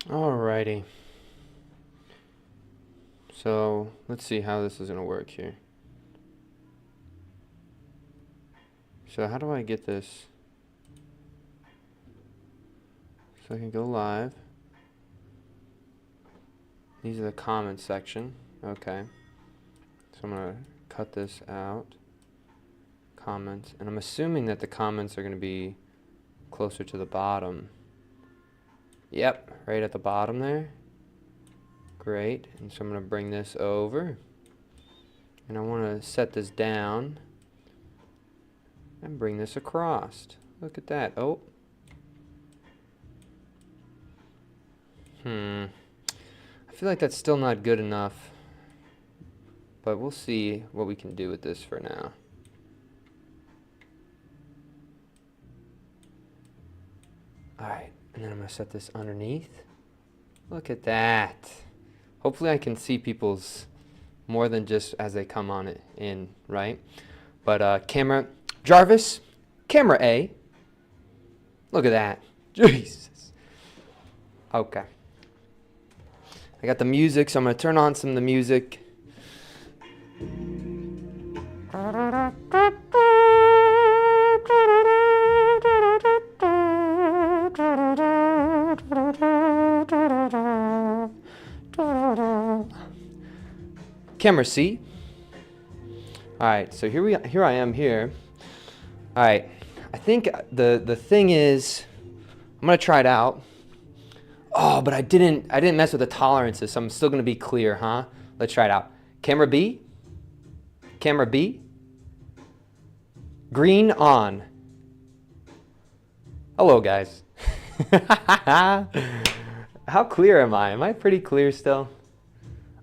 Alrighty. So let's see how this is going to work here. So how do I get this so I can go live? These are the comments section. Okay. So I'm going to cut this out. Comments. And I'm assuming that the comments are going to be closer to the bottom. Yep, right at the bottom there. Great. And so I'm going to bring this over. And I want to set this down and bring this across. Look at that. Oh. I feel like that's still not good enough. But we'll see what we can do with this for now. Alright, and then I'm going to set this underneath. Look at that. Hopefully I can see people's more than just as they come on it in, right? But camera, Jarvis, camera A. Look at that. Jesus. Okay. I got the music, so I'm going to turn on some of the music. Camera C. Alright, so here I am here. Alright, I think the thing is, I'm gonna try it out. Oh, but I didn't mess with the tolerances, so I'm still gonna be clear, huh? Let's try it out. Camera B. Camera B. Green on. Hello, guys. How clear am I? Am I pretty clear still?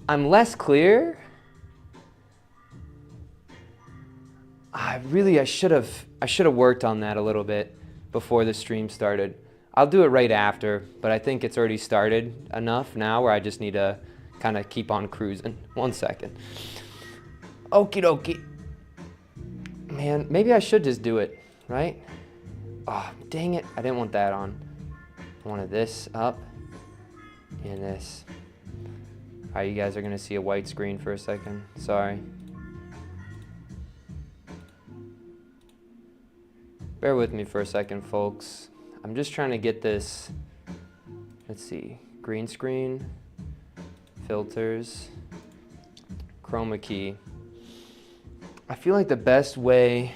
I'm less clear. I should have worked on that a little bit before the stream started. I'll do it right after, but I think it's already started enough now where I just need to kind of keep on cruising. 1 second. Okie dokie. Man, maybe I should just do it, right? Oh, dang it. I didn't want that on. I wanted this up and this. All right, you guys are going to see a white screen for a second. Sorry. Bear with me for a second, folks. I'm just trying to get this, let's see, green screen, filters, chroma key. I feel like the best way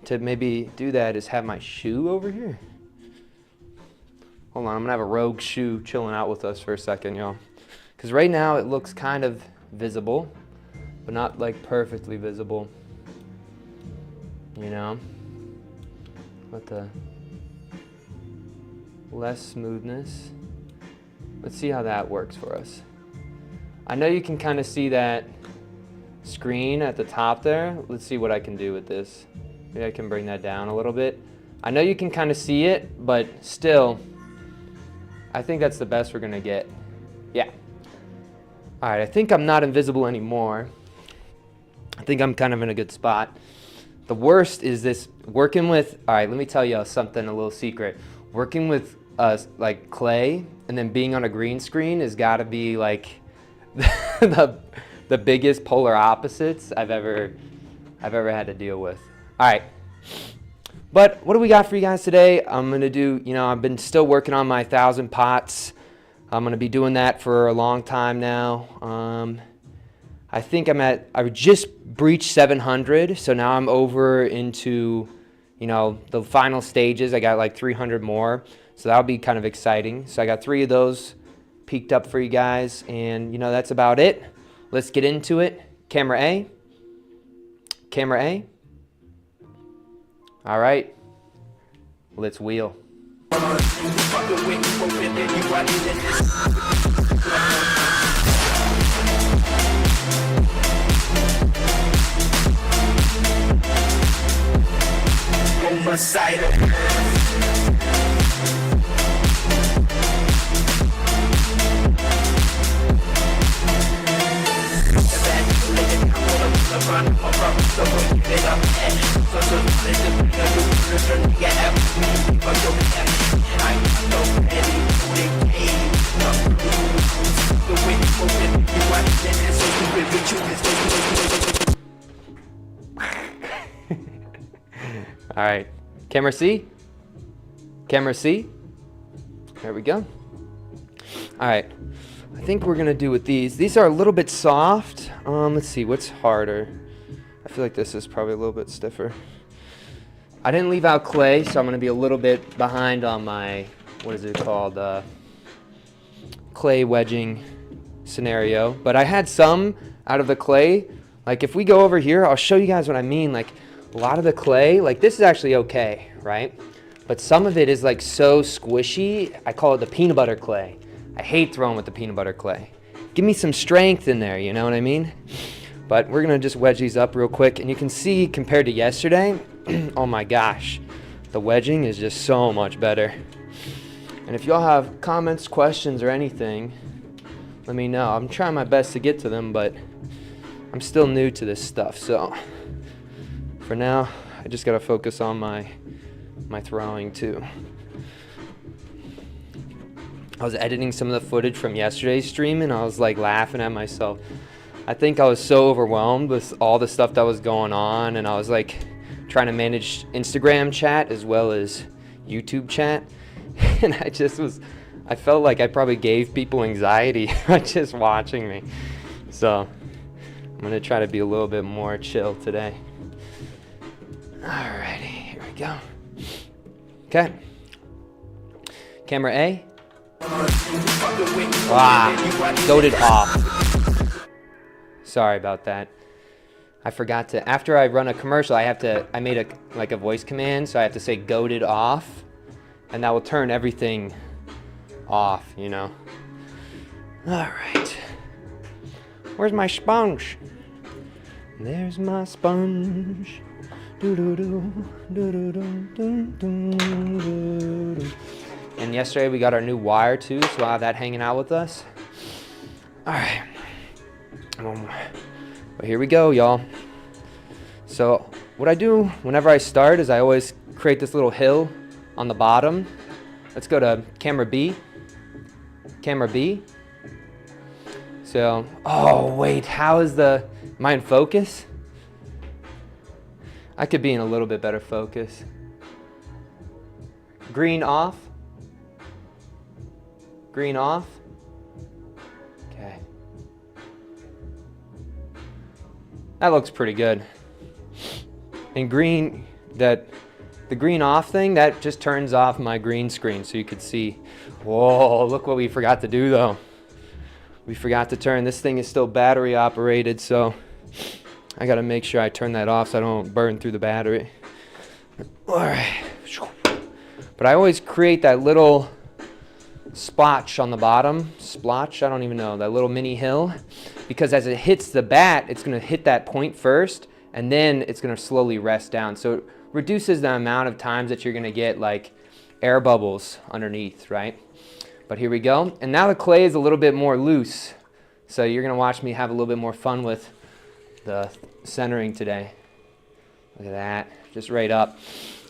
to maybe do that is have my shoe over here. Hold on, I'm gonna have a rogue shoe chilling out with us for a second, y'all. Because right now it looks kind of visible, but not like perfectly visible, you know? But the less smoothness. Let's see how that works for us. I know you can kind of see that screen at the top there. Let's see what I can do with this. Maybe I can bring that down a little bit. I know you can kind of see it, but still, I think that's the best we're gonna get. Yeah. All right, I think I'm not invisible anymore. I think I'm kind of in a good spot. The worst is this working with, all right, let me tell you something, a little secret. Working with like clay and then being on a green screen has got to be like the biggest polar opposites I've ever had to deal with. All right, but what do we got for you guys today? I'm gonna do, you know, I've been still working on my 1,000 pots. I'm gonna be doing that for a long time now. I think I just breached 700, so now I'm over into, you know, the final stages. I got like 300 more, so that'll be kind of exciting. So I got 3 of those peeked up for you guys, and you know, that's about it. Let's get into it. Camera A. Camera A. All right, let's wheel. All right, camera C. Camera C. There we go. All right, I think we're gonna do with these. These are a little bit soft. Let's see, what's harder? I feel like this is probably a little bit stiffer. I didn't leave out clay, so I'm gonna be a little bit behind on my, what is it called? Clay wedging scenario. But I had some out of the clay. Like if we go over here, I'll show you guys what I mean. Like a lot of the clay, like this is actually okay, right? But some of it is like so squishy. I call it the peanut butter clay. I hate throwing with the peanut butter clay. Give me some strength in there, you know what I mean? But we're gonna just wedge these up real quick. And you can see compared to yesterday, oh my gosh, the wedging is just so much better. And if y'all have comments, questions, or anything, let me know. I'm trying my best to get to them, but I'm still new to this stuff. So for now, I just gotta focus on my throwing too. I was editing some of the footage from yesterday's stream and I was like laughing at myself. I think I was so overwhelmed with all the stuff that was going on, and I was like trying to manage Instagram chat as well as YouTube chat. And I felt like I probably gave people anxiety just watching me. So I'm gonna try to be a little bit more chill today. Alrighty, here we go. Okay. Camera A. Wow, goated off. Sorry about that. I forgot to, after I run a commercial, I made a voice command, so I have to say goated off, and that will turn everything off, you know. All right. Where's my sponge? There's my sponge. And yesterday we got our new wire too, so I'll have that hanging out with us. All right. But here we go, y'all. So what I do whenever I start is I always create this little hill on the bottom. Let's go to camera B. Camera B. So, oh wait, am I in focus? I could be in a little bit better focus. Green off. Green off. Okay. That looks pretty good. And green, the green off thing, that just turns off my green screen so you could see. Whoa, look what we forgot to do though. We forgot to turn, this thing is still battery operated, so I gotta make sure I turn that off so I don't burn through the battery. All right. But I always create that little splotch on the bottom. Splotch, I don't even know, that little mini hill. Because as it hits the bat, it's gonna hit that point first, and then it's gonna slowly rest down. So it reduces the amount of times that you're gonna get like air bubbles underneath, right? But here we go. And now the clay is a little bit more loose. So you're gonna watch me have a little bit more fun with the centering today. Look at that, just right up.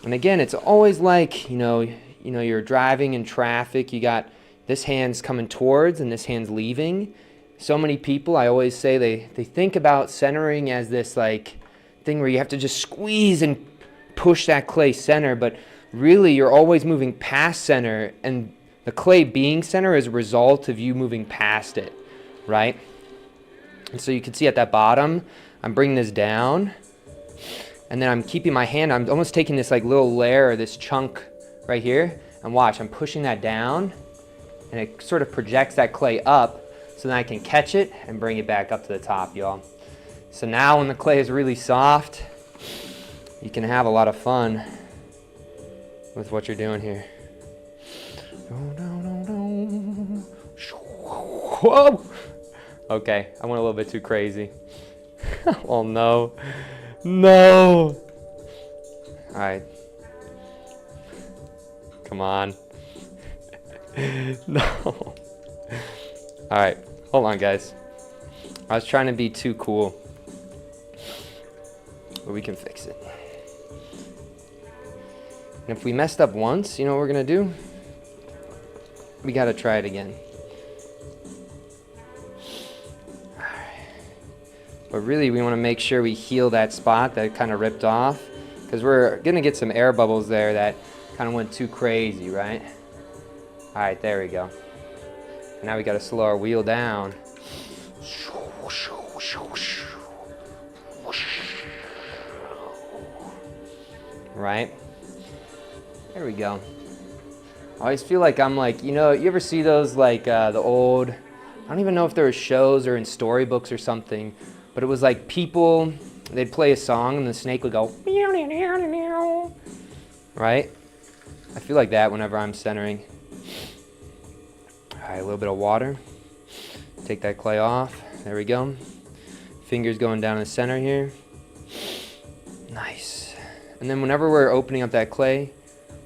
And again, it's always like, you know, you're driving in traffic, you got this hand's coming towards and this hand's leaving. So many people, I always say they think about centering as this like thing where you have to just squeeze and push that clay center, but really you're always moving past center, and the clay being center is a result of you moving past it, right? And so you can see at that bottom, I'm bringing this down, and then I'm keeping my hand, I'm almost taking this like little layer, this chunk right here, and watch, I'm pushing that down, and it sort of projects that clay up, so then I can catch it and bring it back up to the top, y'all. So now when the clay is really soft, you can have a lot of fun with what you're doing here. Whoa! Okay, I went a little bit too crazy. Oh no. No! Alright. Come on. No. Alright, hold on guys. I was trying to be too cool. But we can fix it. And if we messed up once, you know what we're gonna do? We gotta try it again. Alright. But really we wanna make sure we heal that spot that kind of ripped off. because we're gonna get some air bubbles there that kind of went too crazy, right? All right, there we go. Now we gotta slow our wheel down. Right? There we go. I always feel like I'm like, you know, you ever see those like the old, I don't even know if there were shows or in storybooks or something, but it was like people, they'd play a song and the snake would go, right? I feel like that whenever I'm centering. All right, a little bit of water. Take that clay off. There we go. Fingers going down the center here. Nice. And then whenever we're opening up that clay,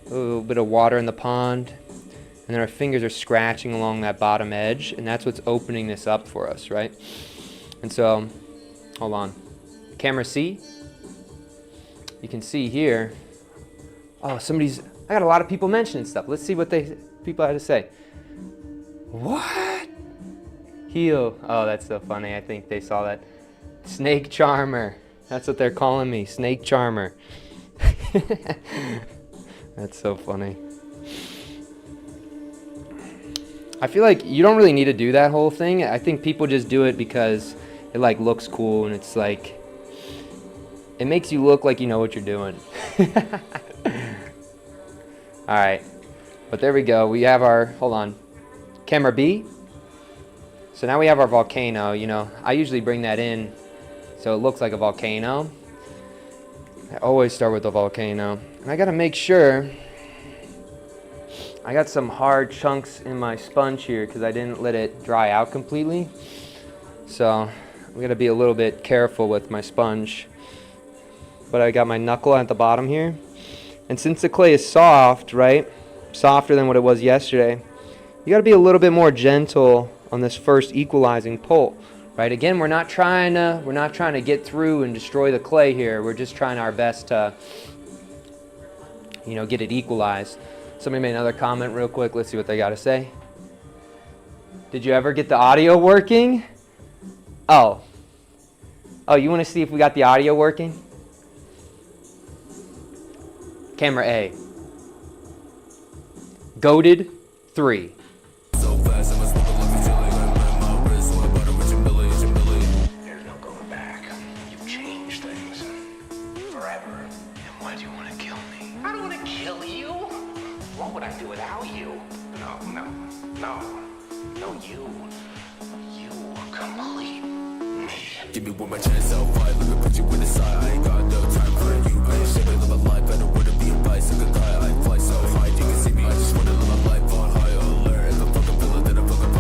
a little bit of water in the pond, and then our fingers are scratching along that bottom edge, and that's what's opening this up for us, right? And so, hold on. Camera C. You can see here. Oh, I got a lot of people mentioning stuff. Let's see what people had to say. What? Heel. Oh, that's so funny. I think they saw that. Snake Charmer. That's what they're calling me, Snake Charmer. That's so funny. I feel like you don't really need to do that whole thing. I think people just do it because it like looks cool and it's like, it makes you look like you know what you're doing. All right, but there we go. We have our, hold on, camera B. So now we have our volcano. You know, I usually bring that in so it looks like a volcano. I always start with a volcano. And I gotta make sure, I got some hard chunks in my sponge here because I didn't let it dry out completely. So I'm gonna be a little bit careful with my sponge. But I got my knuckle at the bottom here. And since the clay is soft, right, softer than what it was yesterday, you gotta be a little bit more gentle on this first equalizing pull. Right, again, we're not trying to get through and destroy the clay here. We're just trying our best to, you know, get it equalized. Somebody made another comment real quick. Let's see what they got to say. Did you ever get the audio working? Oh, you want to see if we got the audio working? Camera A. Goated 3. What would I do without you? No, you complete me. Give me one more chance, I'll fight. Let me put you in the side. I ain't got no time for you. I ain't shit, I live a life. I don't wanna be a bicycle guy. I fly so high, you can see me. I just wanna live a life on high alert. If I fucking feel it, then I fucking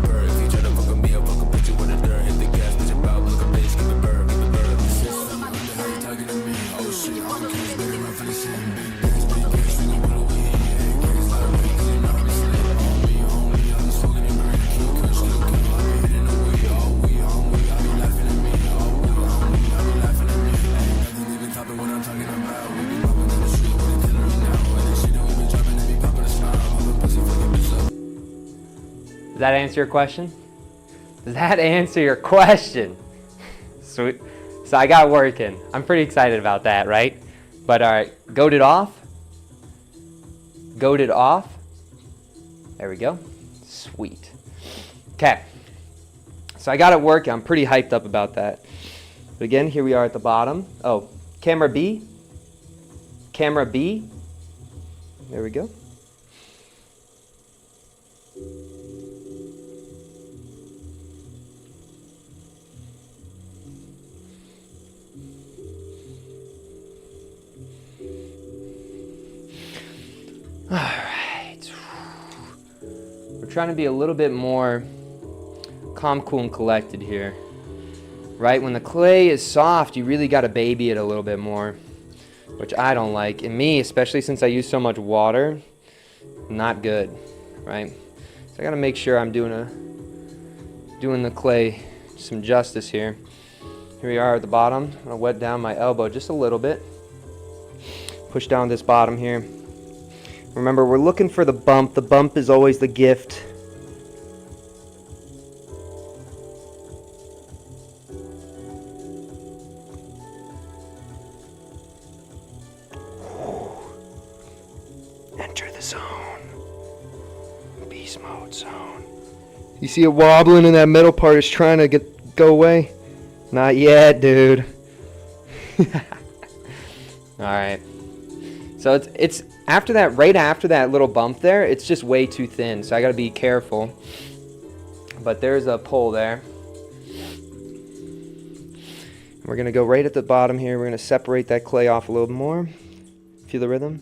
burn. If you try to fuck with me, I'll fucking put you in the dirt. Hit the gas, bitch, I'm out, look a bitch, give me burn, give me burn. How you talking to me? Oh shit, I'm the case, baby, I'm finna see big gas, we gon' put away. Does that answer your question? Does that answer your question? Sweet. So I got working. I'm pretty excited about that, right? But all right, goated off. Goated off. There we go. Sweet. Okay. So I got it working. I'm pretty hyped up about that. But again, here we are at the bottom. Oh, camera B. Camera B. There we go. All right. We're trying to be a little bit more calm, cool, and collected here. Right? When the clay is soft, you really got to baby it a little bit more, which I don't like. And me, especially since I use so much water, not good, right? So I got to make sure I'm doing the clay some justice here. Here we are at the bottom. I'm going to wet down my elbow just a little bit. Push down this bottom here. Remember, we're looking for the bump. The bump is always the gift. beast mode zone. You see it wobbling and that middle part is trying to go away? Not yet, dude. Alright. So it's after that, right after that little bump there, it's just way too thin. So I gotta be careful. But there's a pole there. We're gonna go right at the bottom here. We're gonna separate that clay off a little more. Feel the rhythm?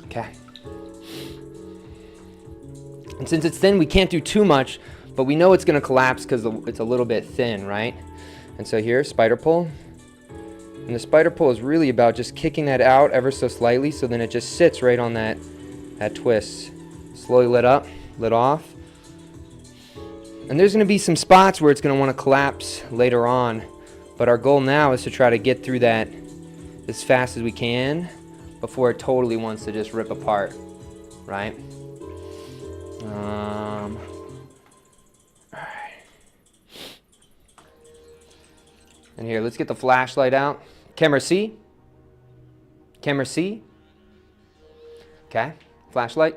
Okay. And since it's thin, we can't do too much, but we know it's gonna collapse because it's a little bit thin, right? And so here, spider pull. And the spider pull is really about just kicking that out ever so slightly, so then it just sits right on that twist. Slowly let up, let off. And there's gonna be some spots where it's gonna wanna collapse later on, but our goal now is to try to get through that as fast as we can before it totally wants to just rip apart, right? And here, let's get the flashlight out. Camera C. Camera C. Okay, flashlight.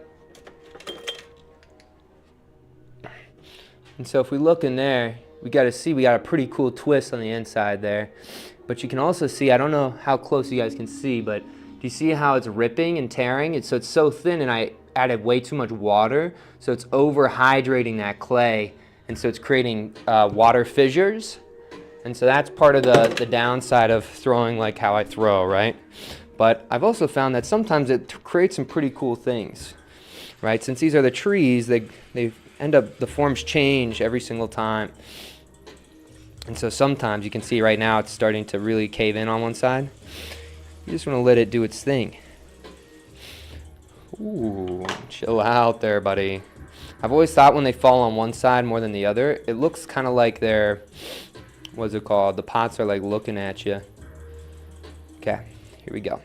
And so if we look in there, we got a pretty cool twist on the inside there. But you can also see, I don't know how close you guys can see, but do you see how it's ripping and tearing? So it's so thin, and I added way too much water, so it's overhydrating that clay, and so it's creating water fissures. And so that's part of the downside of throwing like how I throw, right? But I've also found that sometimes it creates some pretty cool things, right? Since these are the trees, they end up, the forms change every single time. And so sometimes you can see right now it's starting to really cave in on one side. You just want to let it do its thing. Ooh, chill out there, buddy. I've always thought when they fall on one side more than the other, it looks kind of like they're, what's it called? The pots are like looking at you. Okay, here we go.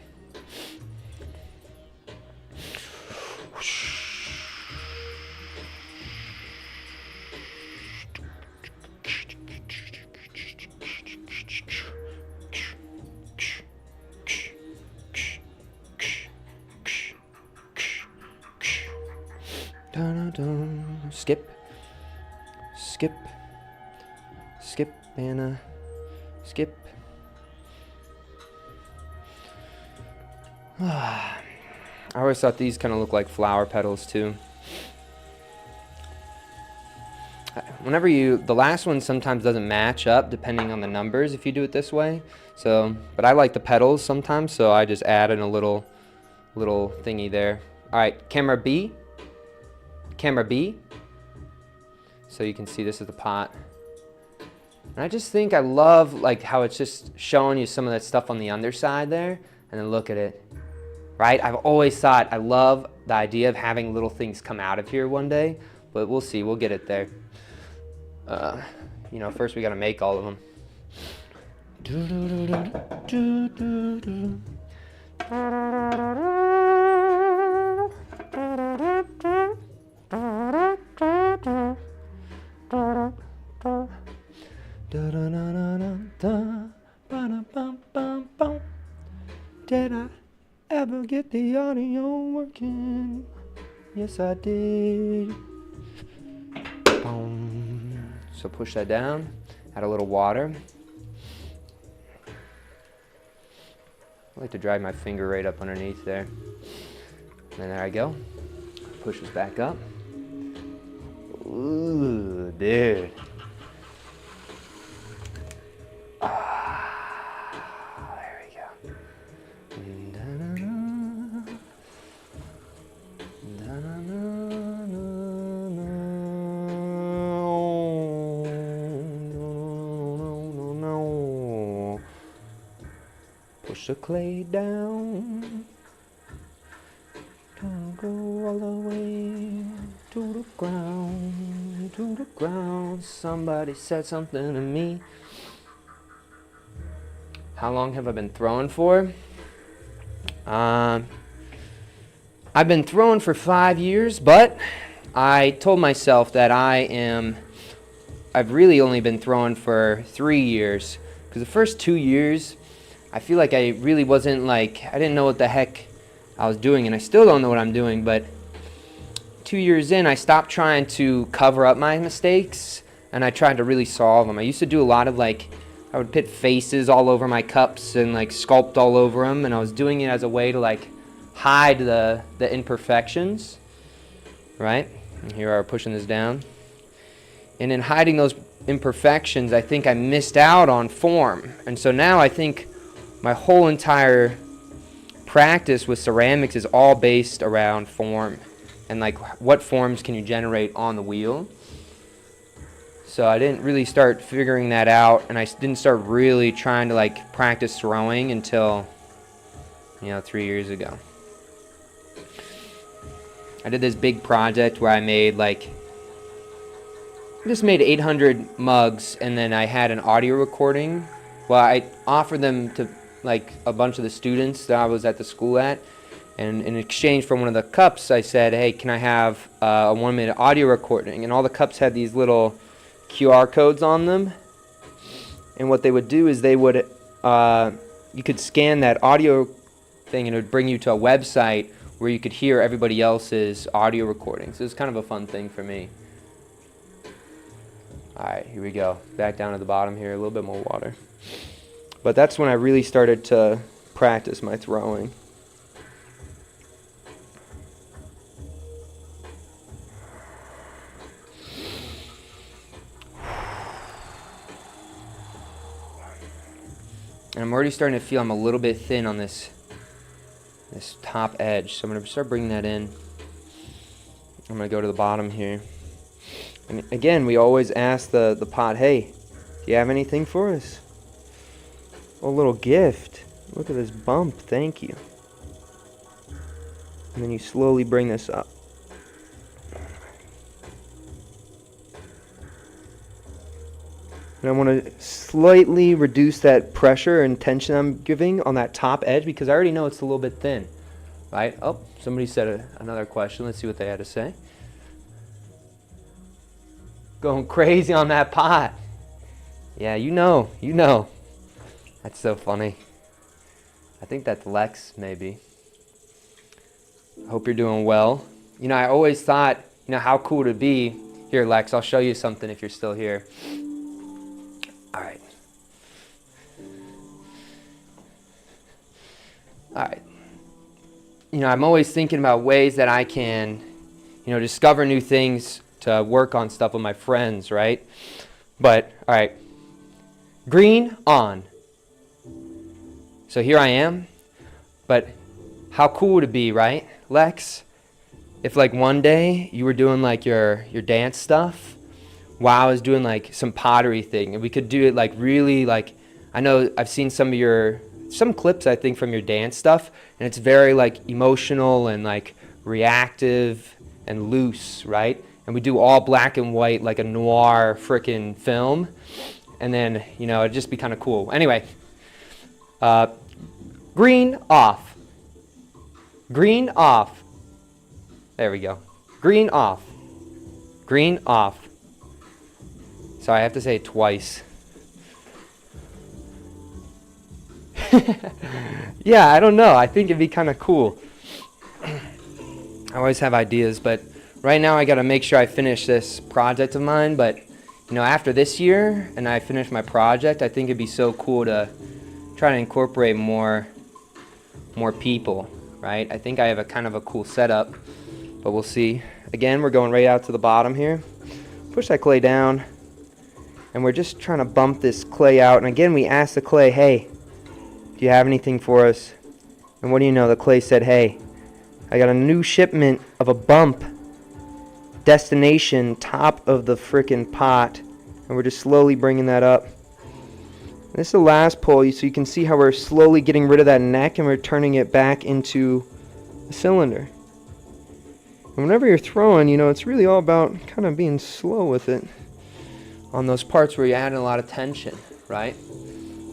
Skip, skip, skip, and skip. I always thought these kind of look like flower petals too. Whenever the last one sometimes doesn't match up depending on the numbers if you do it this way. So, but I like the petals sometimes, so I just added a little thingy there. All right, camera B. Camera B. So you can see this is the pot. And I just think I love like how it's just showing you some of that stuff on the underside there, and then look at it. Right? I've always thought I love the idea of having little things come out of here one day, but we'll see, we'll get it there. You know, first we gotta make all of them. Did I ever get the audio working? Yes, I did. Boom. So push that down, add a little water. I like to drive my finger right up underneath there. And there I go. Push this back up. Ooh, dude. There we go. Push the clay down. Don't go all the way to the ground, to the ground. Somebody said something to me. How long have I been throwing for? I've been throwing for 5 years, but I told myself that I've really only been throwing for 3 years, because the first 2 years, I feel like I really wasn't I didn't know what the heck I was doing, and I still don't know what I'm doing, but 2 years in, I stopped trying to cover up my mistakes, and I tried to really solve them. I used to do a lot of I would put faces all over my cups and sculpt all over them, and I was doing it as a way to hide the imperfections, right? And here we are pushing this down. And in hiding those imperfections, I think I missed out on form. And so now I think my whole entire practice with ceramics is all based around form and what forms can you generate on the wheel. So I didn't really start figuring that out, and I didn't start really trying to practice throwing until 3 years ago. I did this big project where I made just made 800 mugs, and then I had an audio recording. Well, I offered them to a bunch of the students that I was at the school at, and in exchange for one of the cups, I said, hey, can I have a 1-minute audio recording? And all the cups had these little QR codes on them, and what they would do is they would you could scan that audio thing, and it would bring you to a website where you could hear everybody else's audio recordings. So it was kind of a fun thing for me. Alright, here we go. Back down at the bottom here, a little bit more water. But that's when I really started to practice my throwing. And I'm already starting to feel I'm a little bit thin on this top edge. So I'm going to start bringing that in. I'm going to go to the bottom here. And again, we always ask the pot, hey, do you have anything for us? A little gift. Look at this bump. Thank you. And then you slowly bring this up. And I want to slightly reduce that pressure and tension I'm giving on that top edge, because I already know it's a little bit thin, right? Oh, somebody said another question. Let's see what they had to say. Going crazy on that pot. Yeah, you know. That's so funny. I think that's Lex, maybe. I hope you're doing well. I always thought, how cool would it be. Here, Lex, I'll show you something if you're still here. Alright. I'm always thinking about ways that I can, discover new things to work on stuff with my friends, right? But, alright. Green on. So here I am. But how cool would it be, right, Lex? If one day you were doing your dance stuff, while I was doing some pottery thing, and we could do it really I know I've seen some clips I think from your dance stuff, and it's very emotional and reactive and loose, right? And we do all black and white like a noir frickin' film, and then it'd just be kind of cool. Anyway, green off. Green off. There we go. Green off. Green off. So I have to say it twice. Yeah, I don't know. I think it'd be kind of cool. I always have ideas, but right now I got to make sure I finish this project of mine. But, after this year and I finish my project, I think it'd be so cool to try to incorporate more people, right? I think I have a kind of a cool setup, but we'll see. Again, we're going right out to the bottom here. Push that clay down. And we're just trying to bump this clay out. And again, we asked the clay, hey, do you have anything for us? And what do you know? The clay said, hey, I got a new shipment of a bump. Destination, top of the frickin' pot. And we're just slowly bringing that up. And this is the last pull, so you can see how we're slowly getting rid of that neck and we're turning it back into a cylinder. And whenever you're throwing, it's really all about kind of being slow with it. On those parts where you're adding a lot of tension, right?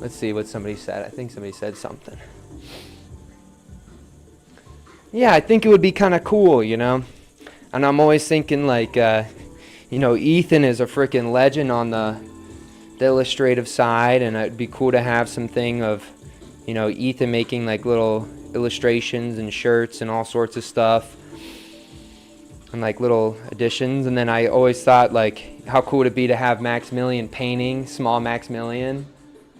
Let's see what somebody said. I think somebody said something. Yeah, I think it would be kind of cool, And I'm always thinking like, you know, Ethan is a freaking legend on the illustrative side, and it'd be cool to have something of, you know, Ethan making like little illustrations and shirts and all sorts of stuff and like little additions. And then I always thought like, how cool would it be to have Maximilian painting, small Maximilian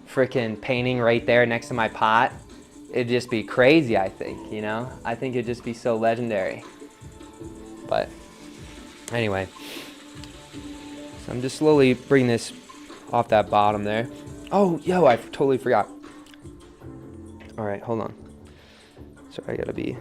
freaking painting right there next to my pot. It'd just be crazy, I think, you know? I think it'd just be so legendary. But anyway, so I'm just slowly bringing this off that bottom there. Oh, yo, I totally forgot. All right, hold on. Sorry, I gotta be.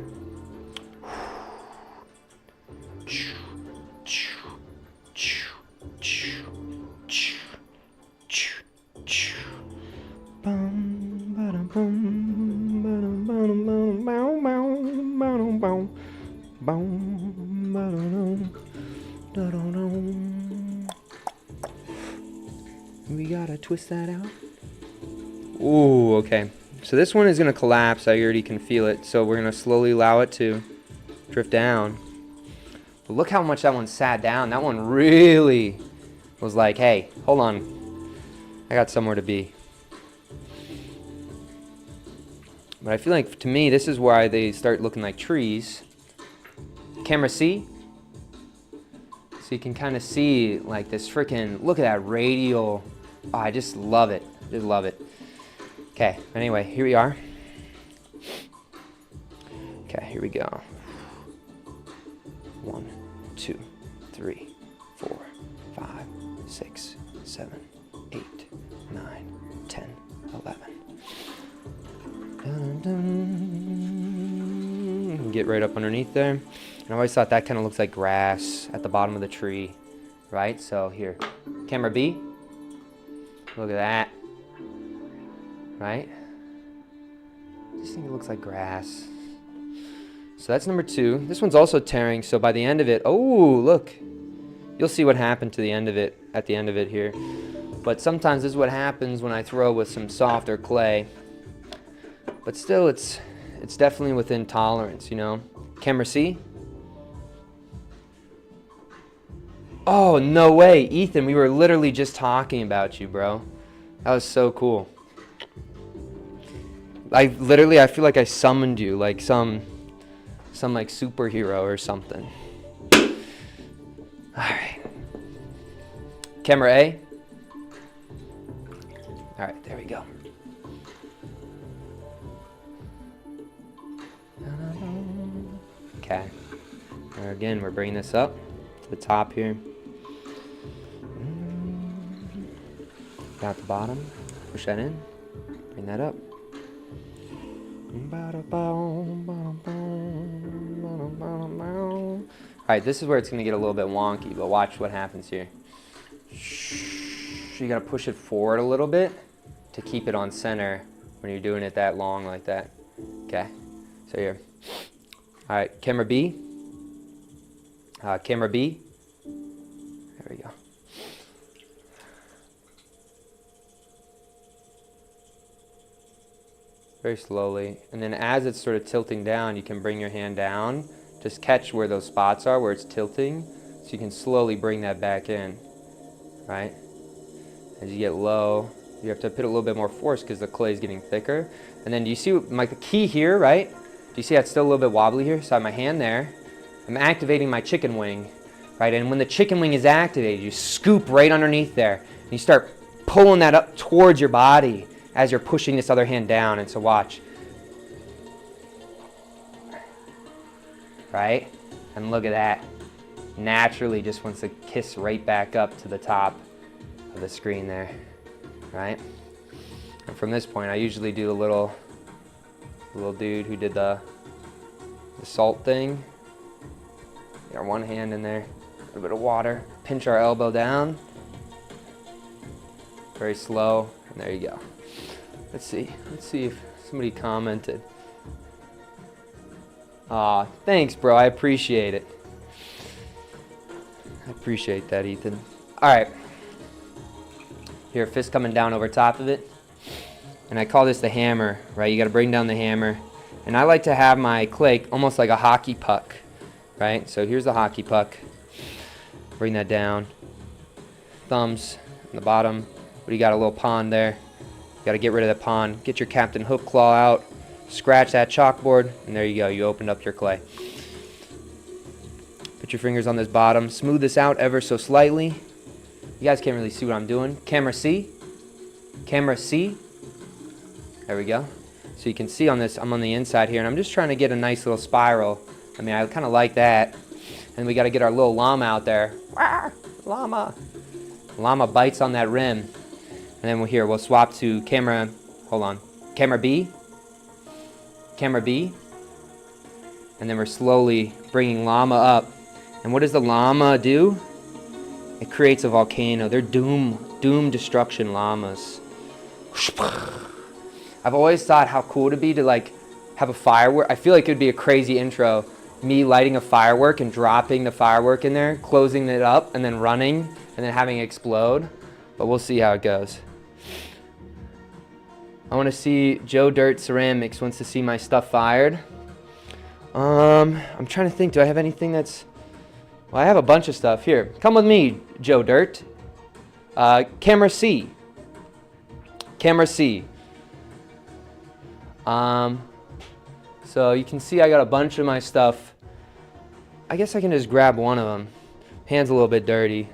We gotta twist that out. Ooh, okay. So this one is gonna collapse. I already can feel it. So we're gonna slowly allow it to drift down. But look how much that one sat down. That one really was like, hey, hold on. I got somewhere to be. But I feel like, to me, this is why they start looking like trees. Camera C. So you can kind of see like this freaking, look at that radial. Oh, I just love it. Just love it. Okay, anyway, here we are. Okay, here we go. 1, 2, 3, 4, 5, 6, 7, 8, 9, 10, 11. Dun, dun. Get right up underneath there. And I always thought that kind of looks like grass at the bottom of the tree, right? So here, camera B. Look at that. Right? I just think it looks like grass. So that's number 2. This one's also tearing, so by the end of it, oh, look. You'll see what happened to the end of it, at the end of it here. But sometimes this is what happens when I throw with some softer clay. But still, it's definitely within tolerance, you know? Camera C. Oh, no way. Ethan, we were literally just talking about you, bro. That was so cool. I feel like I summoned you, like some like superhero or something. All right. Camera A. All right, there we go. Okay. And again, we're bringing this up to the top here. Down at the bottom. Push that in. Bring that up. Alright, this is where it's going to get a little bit wonky, but watch what happens here. You got to push it forward a little bit to keep it on center when you're doing it that long like that. Okay, so here. Alright, camera B. Camera B. There we go. Very slowly. And then as it's sort of tilting down, you can bring your hand down. Just catch where those spots are, where it's tilting. So you can slowly bring that back in, right? As you get low, you have to put a little bit more force because the clay is getting thicker. And then do you see like the key here, right? Do you see that's still a little bit wobbly here? So I have my hand there. I'm activating my chicken wing, right? And when the chicken wing is activated, you scoop right underneath there. And you start pulling that up towards your body as you're pushing this other hand down. And so watch. Right? And look at that. Naturally just wants to kiss right back up to the top of the screen there. Right? And from this point, I usually do the little dude who did the salt thing. Get our one hand in there, a little bit of water, pinch our elbow down. Very slow, and there you go. Let's see if somebody commented. Aw, thanks, bro. I appreciate it. I appreciate that, Ethan. All right. Here, fist coming down over top of it. And I call this the hammer, right? You got to bring down the hammer. And I like to have my clay almost like a hockey puck, right? So here's the hockey puck. Bring that down. Thumbs on the bottom. But you got a little pond there. You got to get rid of that pond. Get your Captain Hook claw out. Scratch that chalkboard, and there you go. You opened up your clay. Put your fingers on this bottom. Smooth this out ever so slightly. You guys can't really see what I'm doing. Camera C. Camera C. There we go. So you can see on this, I'm on the inside here, and I'm just trying to get a nice little spiral. I mean, I kind of like that. And we got to get our little llama out there. Llama. Llama bites on that rim. And then we'll swap to camera, hold on, camera B. Camera B. And then we're slowly bringing llama up. And what does the llama do? It creates a volcano. They're doom destruction llamas. I've always thought how cool it'd be to like have a firework. I feel like it'd be a crazy intro. Me lighting a firework and dropping the firework in there, closing it up, and then running, and then having it explode. But we'll see how it goes. I want to see Joe Dirt Ceramics wants to see my stuff fired. I'm trying to think. Do I have anything that's... Well, I have a bunch of stuff. Here, come with me, Joe Dirt. Camera C. Camera C. So you can see I got a bunch of my stuff. I guess I can just grab one of them. Hand's a little bit dirty,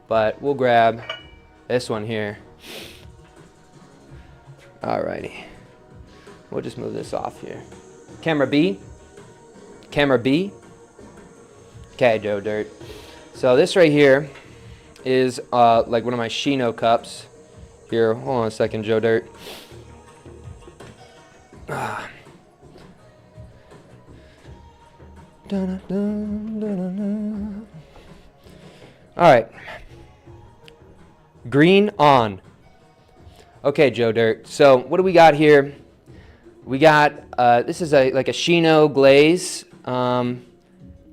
but we'll grab this one here. Alrighty. We'll just move this off here. Camera B. Camera B. Okay, Joe Dirt. So this right here is like one of my Shino cups. Here, hold on a second, Joe Dirt. Alright. Green on. Okay, Joe Dirt. So what do we got here? We got, this is like a Shino glaze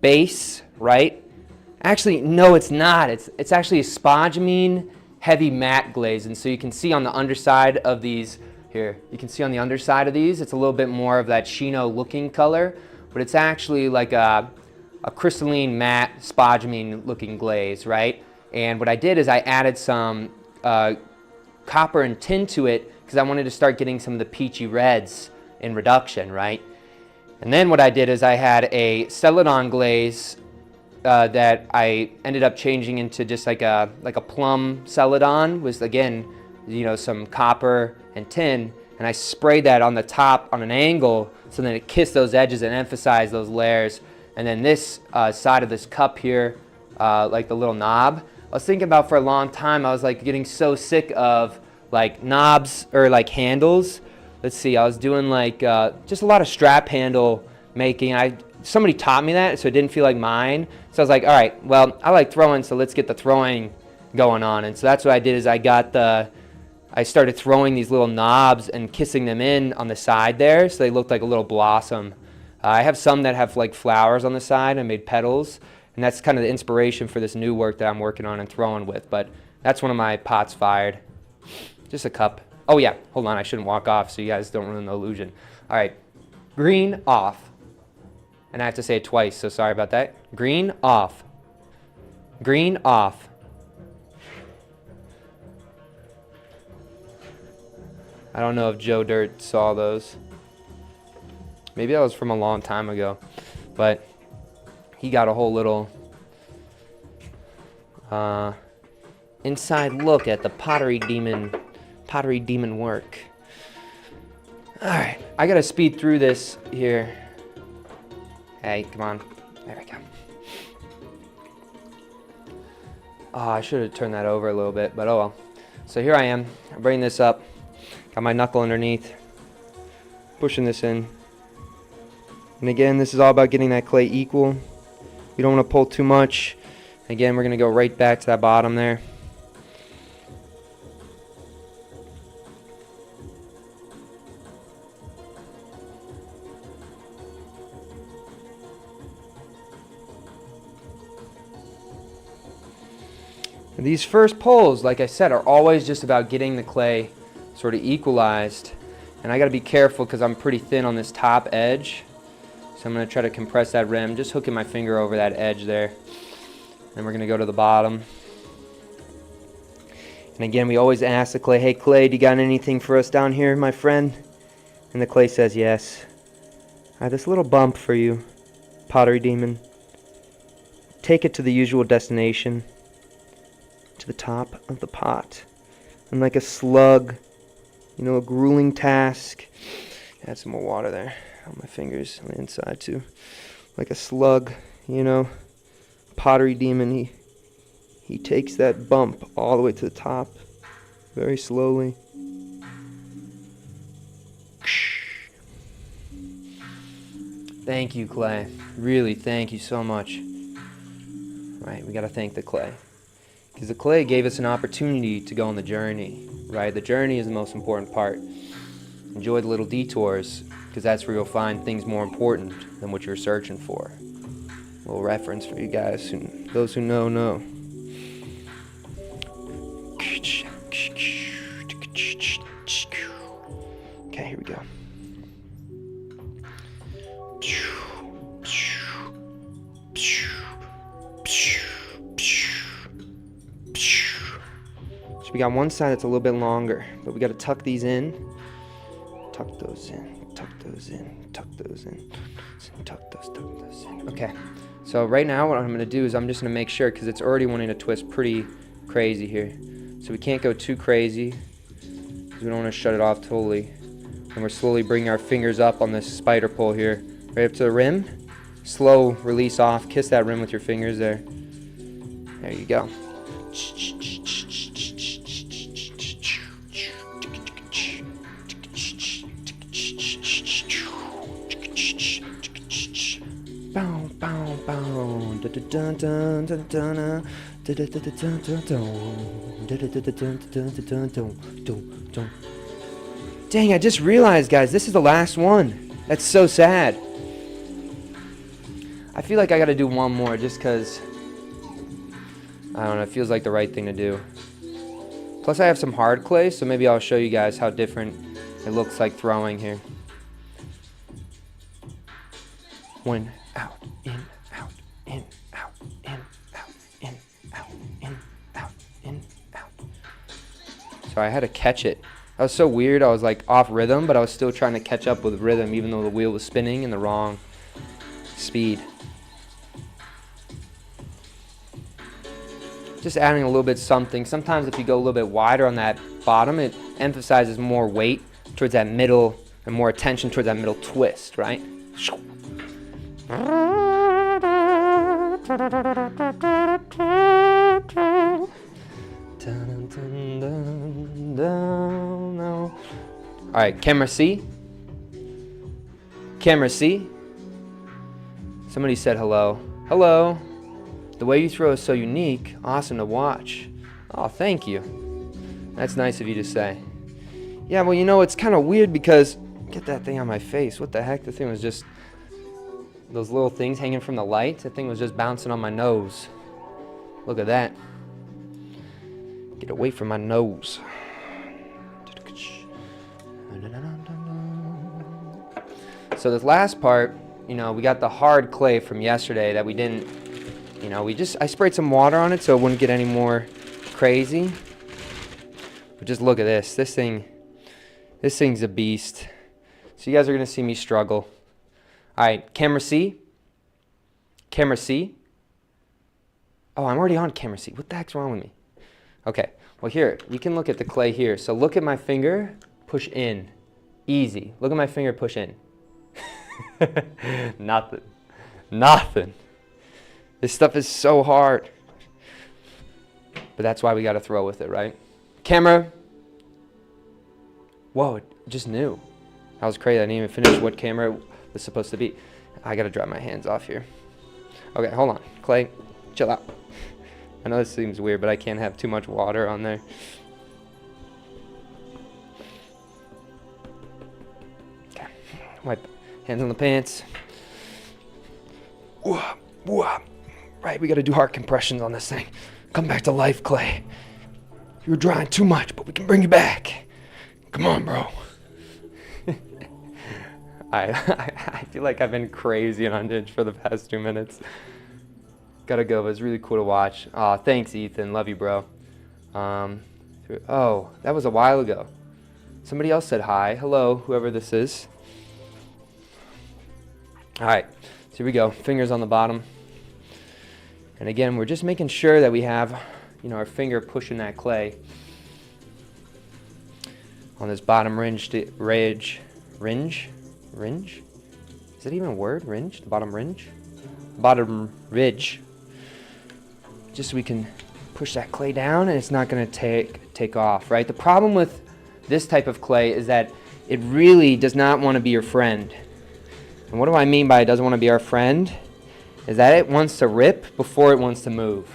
base, right? Actually, no, it's not. It's actually a spodumene heavy matte glaze. And so you can see on the underside of these, here, you can see on the underside of these, it's a little bit more of that Shino looking color, but it's actually like a crystalline matte spodumene looking glaze, right? And what I did is I added some copper and tin to it because I wanted to start getting some of the peachy reds in reduction, right? And then what I did is I had a Celadon glaze that I ended up changing into just like a plum Celadon, was again, you know, some copper and tin, and I sprayed that on the top on an angle so then it kissed those edges and emphasized those layers. And then this side of this cup here, like the little knob, I was thinking about for a long time. I was like getting so sick of like knobs or like handles. Let's see, I was doing like just a lot of strap handle making. Somebody taught me that, so it didn't feel like mine. So I was like, all right, well, I like throwing, so let's get the throwing going on. And so that's what I did is I started throwing these little knobs and kissing them in on the side there, so they looked like a little blossom. I have some that have like flowers on the side. I made petals, and that's kind of the inspiration for this new work that I'm working on and throwing with. But that's one of my pots fired. Just a cup. Oh yeah, hold on, I shouldn't walk off so you guys don't ruin the illusion. All right, green off. And I have to say it twice, so sorry about that. Green off. Green off. I don't know if Joe Dirt saw those. Maybe that was from a long time ago, but he got a whole little inside look at the Pottery Demon work. All right, I gotta speed through this here. Hey, come on. There we go. Oh, I should have turned that over a little bit, but oh well. So here I am. I'm bringing this up. Got my knuckle underneath. Pushing this in. And again, this is all about getting that clay equal. We don't want to pull too much. Again, we're going to go right back to that bottom there. And these first pulls, like I said, are always just about getting the clay sort of equalized. And I got to be careful because I'm pretty thin on this top edge. So I'm going to try to compress that rim, just hooking my finger over that edge there. Then we're going to go to the bottom. And again, we always ask the clay, hey clay, do you got anything for us down here, my friend? And the clay says yes. I have this little bump for you, Pottery Demon. Take it to the usual destination, to the top of the pot. And like a slug, you know, a grueling task. Add some more water there on my fingers on the inside too. Like a slug, you know, Pottery Demon, he takes that bump all the way to the top, very slowly. Thank you, clay. Really, thank you so much. Right, we gotta thank the clay. Because the clay gave us an opportunity to go on the journey, right? The journey is the most important part. Enjoy the little detours, because that's where you'll find things more important than what you're searching for. A little reference for you guys, those who know. Okay, here we go. So we got one side that's a little bit longer, but we got to tuck these in. Tuck those in, tuck those in, tuck those in, tuck those in. Okay, so right now what I'm going to do is I'm just going to make sure, because it's already wanting to twist pretty crazy here. So we can't go too crazy, because we don't want to shut it off totally. And we're slowly bringing our fingers up on this spider pole here, right up to the rim. Slow release off, kiss that rim with your fingers there. There you go. Bow, bow, bow. Dun dun dun dun dun. Dang, I just realized, guys, this is the last one. That's so sad. I feel like I gotta do one more just because, I don't know, it feels like the right thing to do. Plus I have some hard clay, so maybe I'll show you guys how different it looks like throwing here. One, out, in, out, in, out, in, out, in, out, in, out, in, out. So I had to catch it. That was so weird. I was like off rhythm, but I was still trying to catch up with rhythm even though the wheel was spinning in the wrong speed. Just adding a little bit something. Sometimes if you go a little bit wider on that bottom, it emphasizes more weight towards that middle and more attention towards that middle twist, right? Alright, camera C. Camera C. Somebody said hello. Hello. The way you throw is so unique. Awesome to watch. Oh, thank you. That's nice of you to say. Yeah, well, you know, it's kind of weird because... Get that thing on my face. What the heck? The thing was just... Those little things hanging from the light. The thing was just bouncing on my nose. Look at that. Get away from my nose. So this last part, you know, we got the hard clay from yesterday that we didn't, you know, I sprayed some water on it so it wouldn't get any more crazy. But just look at this. This thing's a beast. So you guys are going to see me struggle. All right, camera C. Camera C. Oh, I'm already on camera C. What the heck's wrong with me? Okay, well here, you can look at the clay here. So look at my finger, push in. Easy. Look at my finger, push in. Nothing. Nothing. This stuff is so hard. But that's why we got to throw with it, right? Camera. Whoa, it just knew. That was crazy. I didn't even finish what camera it was supposed to be. I got to dry my hands off here. Okay, hold on. Clay, chill out. I know this seems weird, but I can't have too much water on there. Okay, wipe hands on the pants. Right, we got to do heart compressions on this thing. Come back to life, Clay. You were drying too much, but we can bring you back. Come on, bro. I feel like I've been crazy on Unhinged for the past 2 minutes. Gotta go, but it's really cool to watch. Aw, thanks, Ethan. Love you, bro. Oh, that was a while ago. Somebody else said hi. Hello, whoever this is. All right, so here we go. Fingers on the bottom. And again, we're just making sure that we have, our finger pushing that clay on this bottom ridge. Is that even a word? Ridge? The bottom ridge? Bottom ridge. Just so we can push that clay down and it's not going to take off, right? The problem with this type of clay is that it really does not want to be your friend. And what do I mean by it doesn't want to be our friend? Is that it wants to rip before it wants to move.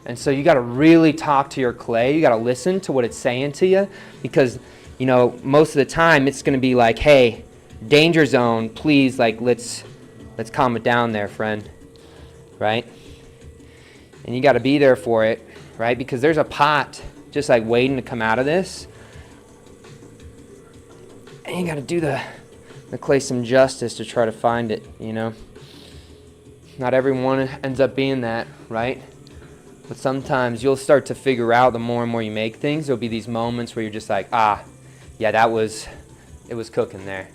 And so you got to really talk to your clay. You got to listen to what it's saying to you, because most of the time it's going to be like, hey, danger zone, please, like let's calm it down there, friend, right? And you got to be there for it, right? Because there's a pot just like waiting to come out of this. And you got to do the clay some justice to try to find it, Not everyone ends up being that, right? But sometimes you'll start to figure out the more and more you make things, there'll be these moments where you're just like, yeah, it was cooking there.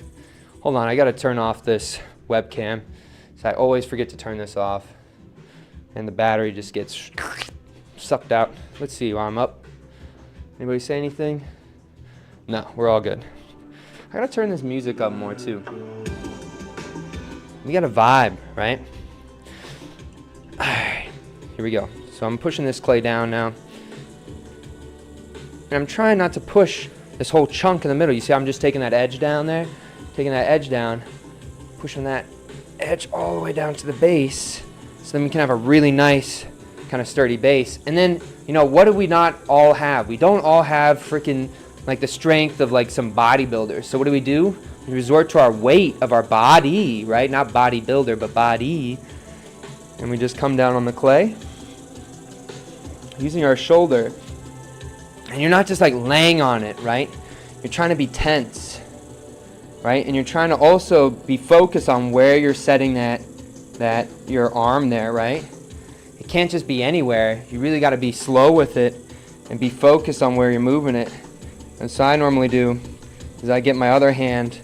Hold on, I got to turn off this webcam. So I always forget to turn this off. And the battery just gets sucked out. Let's see while I'm up. Anybody say anything? No, we're all good. I gotta turn this music up more too. We got a vibe, right? Alright, here we go. So I'm pushing this clay down now. And I'm trying not to push this whole chunk in the middle. You see how I'm just taking that edge down there? Taking that edge down, pushing that edge all the way down to the base. So then we can have a really nice, kind of sturdy base. And then, what do we not all have? We don't all have freaking like the strength of like some bodybuilders. So what do? We resort to our weight of our body, right? Not bodybuilder, but body. And we just come down on the clay using our shoulder. And you're not just like laying on it, right? You're trying to be tense, right? And you're trying to also be focused on where you're setting that your arm there, right? It can't just be anywhere. You really got to be slow with it and be focused on where you're moving it. And so I normally do is I get my other hand,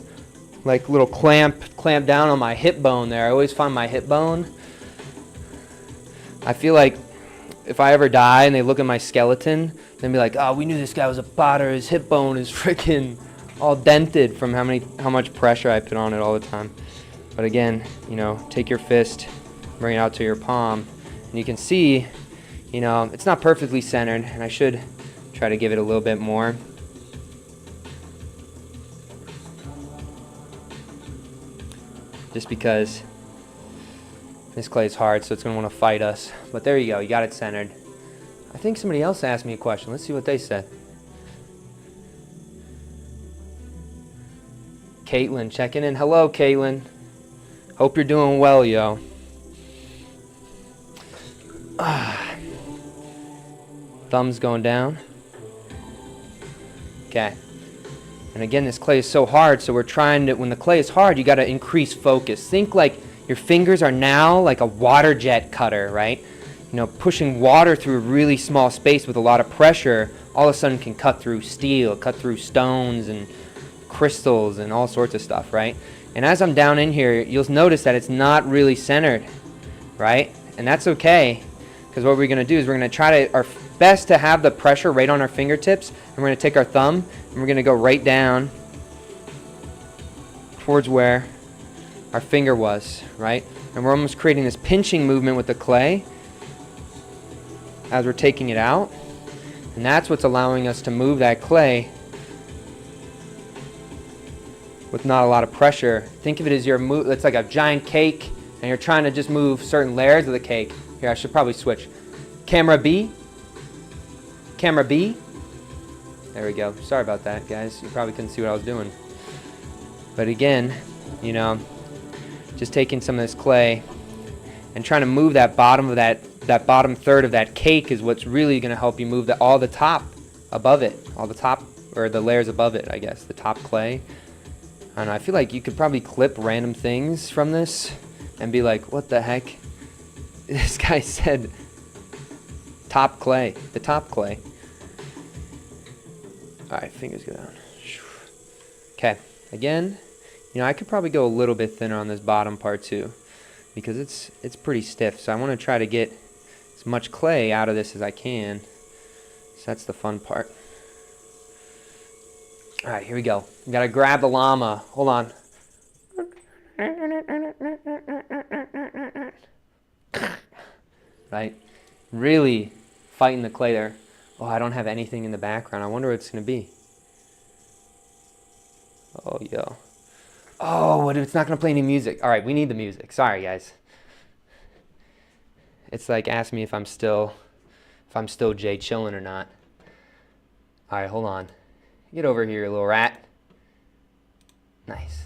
like little clamp down on my hip bone there. I always find my hip bone. I feel like if I ever die and they look at my skeleton, they'll be like, oh, we knew this guy was a potter. His hip bone is freaking all dented from how much pressure I put on it all the time. But again, take your fist, bring it out to your palm, and you can see, it's not perfectly centered, and I should try to give it a little bit more. Just because this clay is hard, so it's going to want to fight us. But there you go, you got it centered. I think somebody else asked me a question. Let's see what they said. Caitlin checking in. Hello, Caitlin. Hope you're doing well, yo. Thumbs going down. Okay. And again, this clay is so hard, so we're trying to, when the clay is hard, you got to increase focus. Think like your fingers are now like a water jet cutter, right? Pushing water through a really small space with a lot of pressure, all of a sudden can cut through steel, cut through stones and crystals and all sorts of stuff, right? And as I'm down in here, you'll notice that it's not really centered, right? And that's okay, because what we're going to do is we're going to try our best to have the pressure right on our fingertips, and we're going to take our thumb and we're going to go right down towards where our finger was, right? And we're almost creating this pinching movement with the clay as we're taking it out. And that's what's allowing us to move that clay with not a lot of pressure. Think of it as it's like a giant cake, and you're trying to just move certain layers of the cake. Here, I should probably switch. Camera B. Camera B. There we go. Sorry about that, guys. You probably couldn't see what I was doing. But again, just taking some of this clay and trying to move that bottom of that bottom third of that cake is what's really going to help you move all the top above it, all the top, or the layers above it, I guess, the top clay. I don't know, I feel like you could probably clip random things from this and be like, what the heck? This guy said top clay, the top clay. All right, fingers go down. Okay, again, you know, I could probably go a little bit thinner on this bottom part too, because it's pretty stiff. So I want to try to get as much clay out of this as I can. So that's the fun part. All right, here we go. We gotta grab the llama. Hold on. Right, really fighting the clay there. Oh, I don't have anything in the background. I wonder what it's gonna be. Oh, yo. Oh, what if it's not gonna play any music? All right, we need the music. Sorry, guys. It's like ask me if I'm still Jay chillin' or not. All right, hold on. Get over here, you little rat. Nice.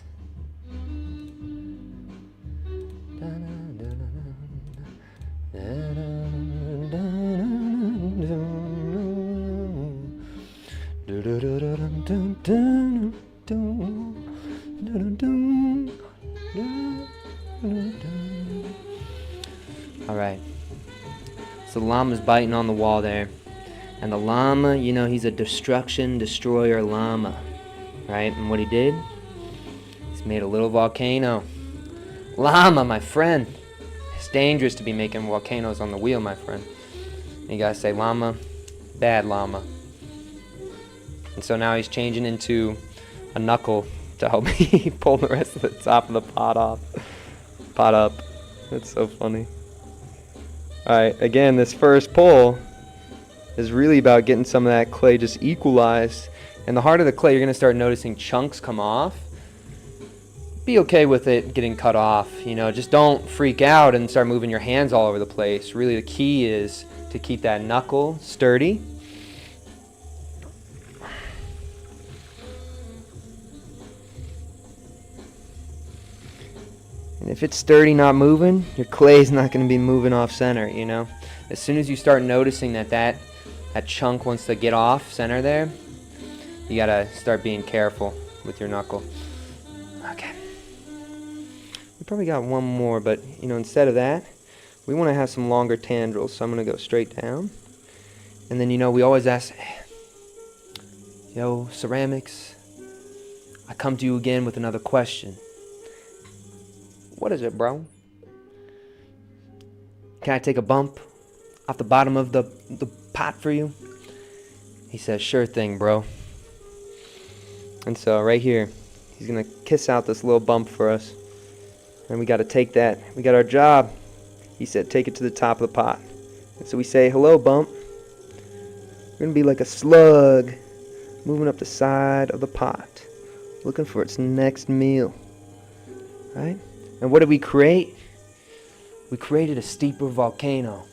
All right. So the llama's biting on the wall there. And the llama, you know, he's a destruction destroyer llama, right? And what he did, he's made a little volcano. Llama, my friend. It's dangerous to be making volcanoes on the wheel, my friend. You gotta say llama, bad llama. And so now he's changing into a knuckle to help me pull the rest of the top of the pot off. Pot up. That's so funny. Alright, again, this first pull is really about getting some of that clay just equalized. And the harder the clay, you're going to start noticing chunks come off. Be okay with it getting cut off. You know, just don't freak out and start moving your hands all over the place. Really, the key is to keep that knuckle sturdy. And if it's sturdy, not moving, your clay's not going to be moving off center, you know. As soon as you start noticing that chunk wants to get off center there, you got to start being careful with your knuckle. Okay. We probably got one more, but, you know, instead of that, we want to have some longer tendrils. So I'm going to go straight down. And then, you know, we always ask, yo, ceramics, I come to you again with another question. What is it, bro? Can I take a bump off the bottom of the pot for you? He says, sure thing, bro. And so right here, he's gonna kiss out this little bump for us. And we gotta take that. We got our job. He said, take it to the top of the pot. And so we say, hello, bump. We're gonna be like a slug moving up the side of the pot, looking for its next meal. Right? And what did we create? We created a steeper volcano.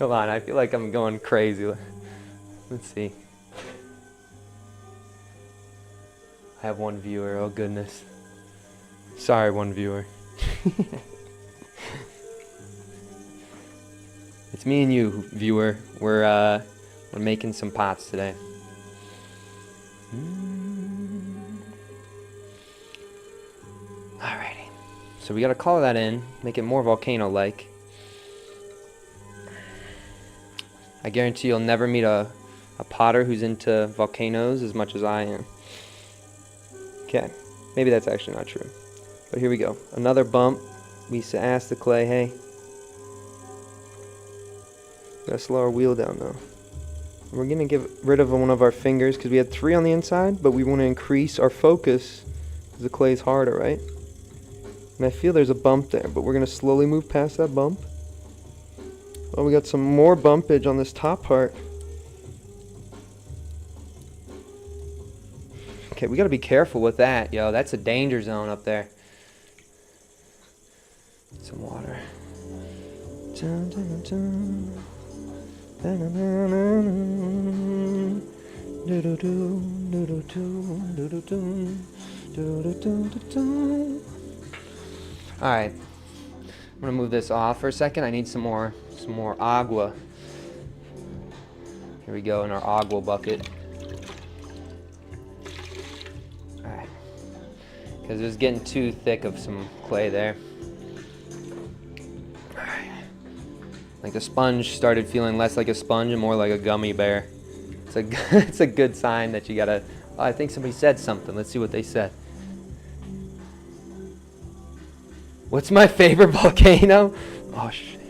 Hold on, I feel like I'm going crazy. Let's see. I have one viewer, oh goodness. Sorry, one viewer. It's me and you, viewer. We're making some pots today. Alrighty. So we gotta color that in, make it more volcano-like. I guarantee you'll never meet a potter who's into volcanoes as much as I am. Okay, maybe that's actually not true. But here we go. Another bump. We used to ask the clay, hey, gotta slow our wheel down though. We're gonna get rid of one of our fingers because we had 3 on the inside, but we want to increase our focus because the clay is harder, right? And I feel there's a bump there, but we're gonna slowly move past that bump. Oh, we got some more bumpage on this top part. Okay, we gotta be careful with that, yo. That's a danger zone up there. Some water. Alright. I'm gonna move this off for a second. I need some more agua. Here we go in our agua bucket. because it was getting too thick of some clay there. Like the sponge started feeling less like a sponge and more like a gummy bear. It's a good sign that you gotta. Oh, I think somebody said something. Let's see what they said. What's my favorite volcano? Oh shit.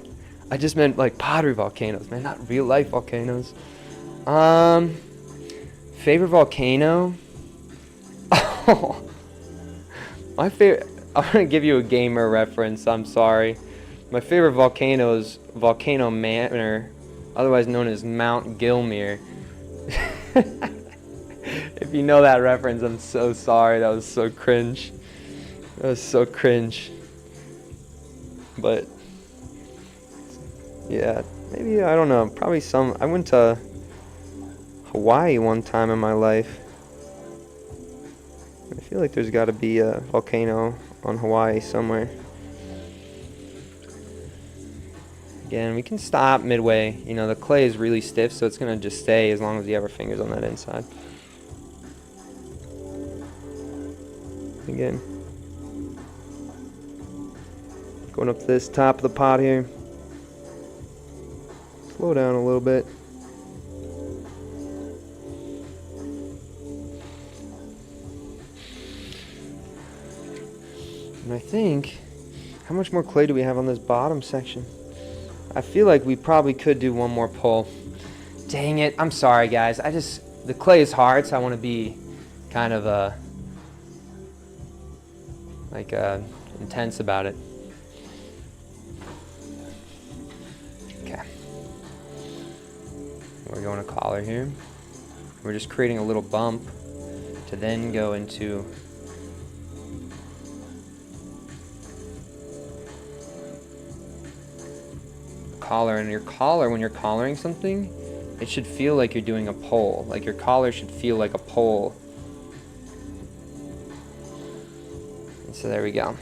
I just meant like pottery volcanoes, man, not real life volcanoes. Favorite volcano? Oh, my favorite. I'm gonna give you a gamer reference. I'm sorry. My favorite volcano is Volcano Manor, otherwise known as Mount Gilmere. If you know that reference, I'm so sorry. That was so cringe. That was so cringe. But yeah, maybe, I don't know. Probably some. I went to Hawaii one time in my life. I feel like there's got to be a volcano on Hawaii somewhere. Again, we can stop midway. You know, the clay is really stiff, so it's going to just stay as long as you have our fingers on that inside. Again, going up to this top of the pot here. Slow down a little bit. And I think, how much more clay do we have on this bottom section? I feel like we probably could do one more pull. Dang it, I'm sorry guys. The clay is hard, so I want to be kind of intense about it. Okay. We're going to collar here. We're just creating a little bump to then go into collar. And your collar, when you're collaring something, it should feel like you're doing a pull. Like your collar should feel like a pull. And so there we go.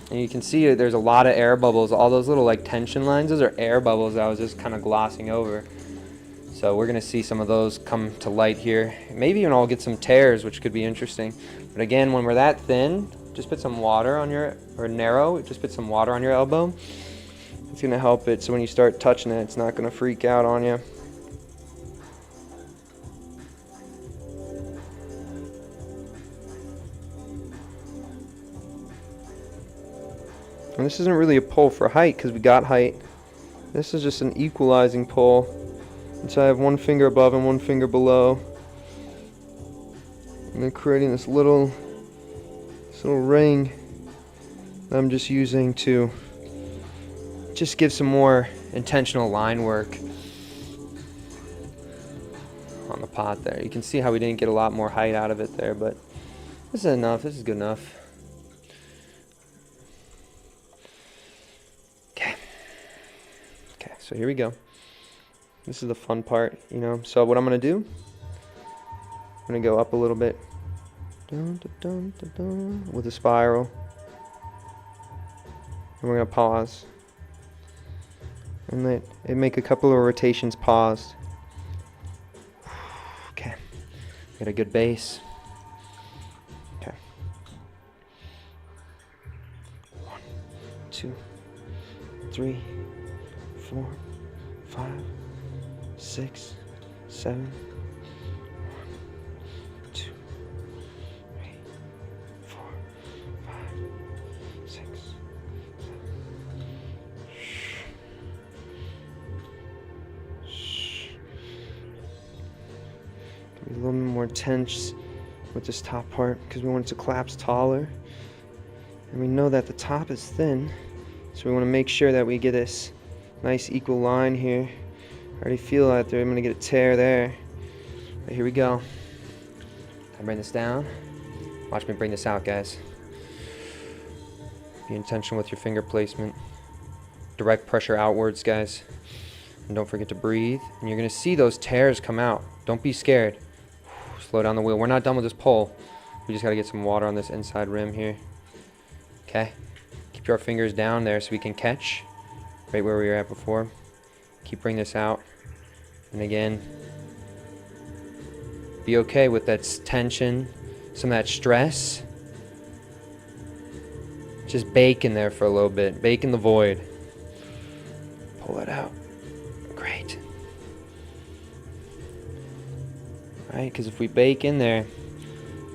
And you can see there's a lot of air bubbles. All those little like tension lines, those are air bubbles that I was just kind of glossing over. So we're gonna see some of those come to light here. Maybe even I'll get some tears, which could be interesting. But again, when we're that thin, just put some water on your, or narrow, just put some water on your elbow. It's gonna help it so when you start touching it, it's not gonna freak out on you. And this isn't really a pull for height because we got height. This is just an equalizing pull. And so I have one finger above and one finger below. And then creating this little ring that I'm just using to just give some more intentional line work on the pot there. You can see how we didn't get a lot more height out of it there, but this is enough. This is good enough. Okay, so here we go. This is the fun part, you know. So what I'm gonna do, I'm gonna go up a little bit, dun, dun, dun, dun, dun, with a spiral, and we're gonna pause, and let it make a couple of rotations paused. Okay, got a good base. Okay, 1, 2, 3, 4, 5, 6, 7, 1, 2, 3, 4, 5, 6, 7. Shh. Shh. Be a little more tense with this top part because we want it to collapse taller. And we know that the top is thin, so we want to make sure that we get this nice equal line here. I already feel that I'm gonna get a tear there. But here we go. I bring this down. Watch me bring this out, guys. Be intentional with your finger placement. Direct pressure outwards, guys. And don't forget to breathe. And you're gonna see those tears come out. Don't be scared. Slow down the wheel. We're not done with this pull. We just gotta get some water on this inside rim here. Okay. Keep our fingers down there so we can catch right where we were at before. Keep bringing this out. And again, be okay with that tension, some of that stress. just bake in there for a little bit. Bake in the void. Pull it out. Great. Right, because if we bake in there,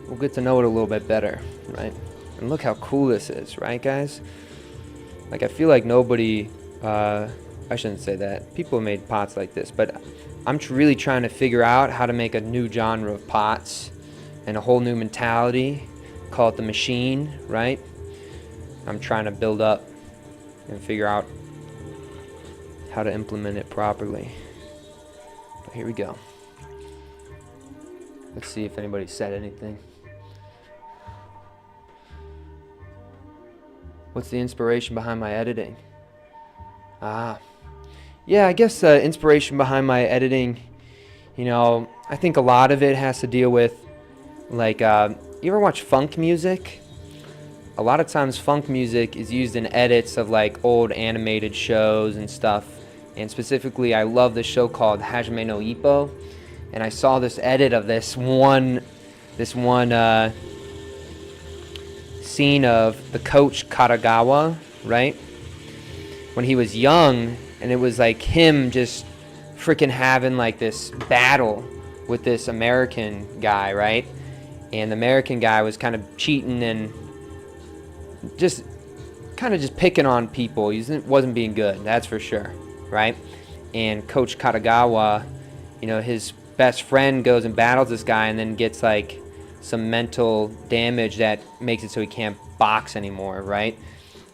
we'll get to know it a little bit better, right? And look how cool this is, right, guys? Like, I feel like nobody, I shouldn't say that. People have made pots like this, but I'm really trying to figure out how to make a new genre of pots and a whole new mentality. Call it the machine, right? I'm trying to build up and figure out how to implement it properly. But here we go. Let's see if anybody said anything. What's the inspiration behind my editing? Yeah, I guess inspiration behind my editing, you know, I think a lot of it has to deal with, like, you ever watch funk music? A lot of times funk music is used in edits of like old animated shows and stuff. And specifically, I love this show called Hajime no Ippo. And I saw this edit of this one scene of the coach Katagawa, right? When he was young, and it was like him just freaking having like this battle with this American guy, right? And the American guy was kind of cheating and just picking on people. He wasn't being good, that's for sure, right? And Coach Katagawa, you know, his best friend goes and battles this guy and then gets like some mental damage that makes it so he can't box anymore, right?